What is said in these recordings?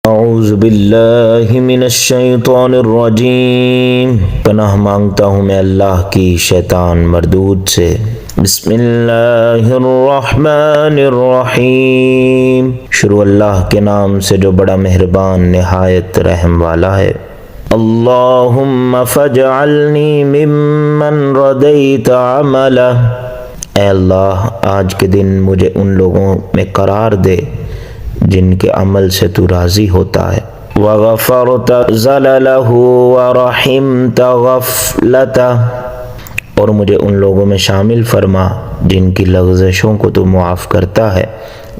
اعوذ باللہ من الشیطان الرجیم، پناہ مانگتا ہوں میں اللہ کی شیطان مردود سے۔ بسم اللہ الرحمن الرحیم، شروع اللہ کے نام سے جو بڑا مہربان نہایت رحم والا ہے۔ اللہم فاجعلنی ممن ردیت عملہ، اے اللہ آج کے دن مجھے ان لوگوں میں قرار دے جن کے عمل سے تو راضی ہوتا ہے۔ وغفرت زللہ ورحمت غفلتہ، اور مجھے ان لوگوں میں شامل فرما جن کی لغزشوں کو تو معاف کرتا ہے،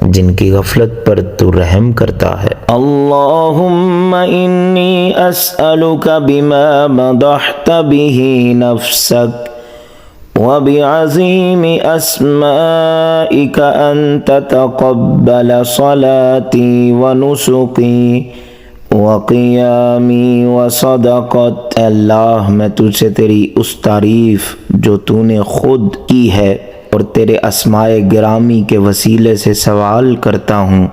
جن کی غفلت پر تو رحم کرتا ہے۔ اللہم انی اسألک بما مدحت بہ نفسک وبعظیم اسمائک ان تتقبل صلاتی ونسکی وقیامی وصدقت، اے اللہ میں تجھ سے تیری اس تعریف جو تو نے خود کی ہے اور تیرے اسماء گرامی کے وسیلے سے سوال کرتا ہوں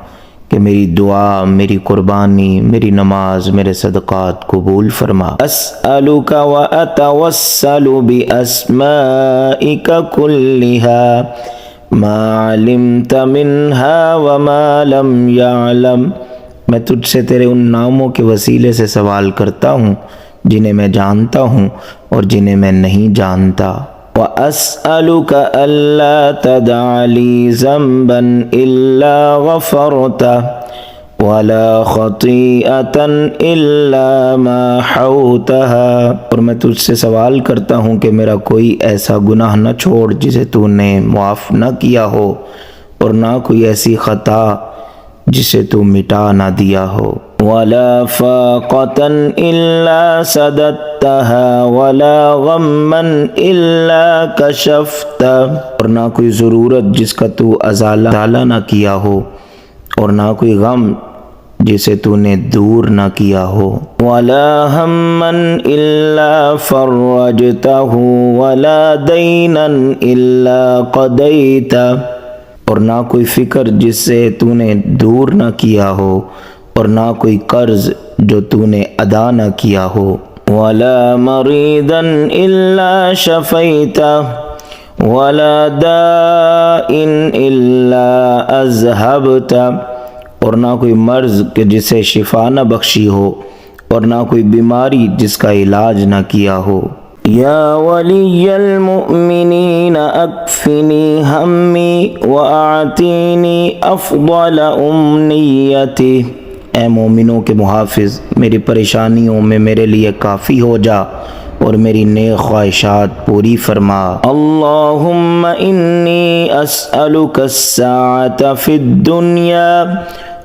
کہ میری دعا، میری قربانی، میری نماز، میرے صدقات قبول فرما۔ اسألک واتوسل باسمائک کلہا ما علمت منہا وما لم یعلم، میں تجھ سے تیرے ان ناموں کے وسیلے سے سوال کرتا ہوں جنہیں میں جانتا ہوں اور جنہیں میں نہیں جانتا۔ وَأَسْأَلُكَ أَلَّا تَدَعَ لِي ذَنْبًا إِلَّا غَفَرْتَهُ وَلَا خَطِيئَةً إِلَّا مَا حَوْتَهَا، اور میں تجھ سے سوال کرتا ہوں کہ میرا کوئی ایسا گناہ نہ چھوڑ جسے تو نے معاف نہ کیا ہو، اور نہ کوئی ایسی خطا جسے تو مٹا نہ دیا ہو۔ وَلَا فَاقَةً إِلَّا سَدَدْتَهَا وَلَا غَمًّا إِلَّا كَشَفْتَهُ، اور نہ کوئی ضرورت جس کا تو ازالہ نہ کیا ہو، اور نہ کوئی غم جسے تو نے دور نہ کیا ہو۔ وَلَا هَمًّا إِلَّا فَرَّجْتَهُ وَلَا دَيْنًا إِلَّا قَضَيْتَهُ، اور نہ کوئی فکر جس سے تو نے دور نہ کیا ہو، اور نہ کوئی قرض جو تو نے ادا نہ کیا ہو۔ وَلَا مَرِيضًا إِلَّا شَفَيْتَهُ وَلَا دَاءٍ إِلَّا أَذْهَبْتَهُ، اور نہ کوئی مرض کہ جسے شفا نہ بخشی ہو، اور نہ کوئی بیماری جس کا علاج نہ کیا ہو۔ یا ولی المؤمنین اکفنی ہمی واعطینی افضل امنیتی، اے مومنوں کے محافظ میری پریشانیوں میں میرے لیے کافی ہو جا اور میری نیک خواہشات پوری فرما۔ اللہم انی اسألک الساعة فی الدنیا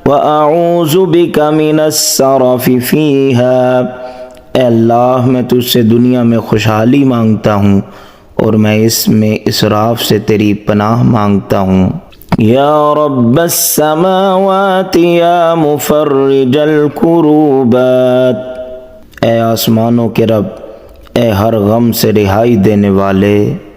واعوذ بک من السرف فیہا، اے اللہ میں تجھ سے دنیا میں خوشحالی مانگتا ہوں اور میں اس میں اسراف سے تیری پناہ مانگتا ہوں۔ یا رب السماوات یا مفرج الکروبات، اے آسمانوں کے رب، اے ہر غم سے رہائی دینے والے۔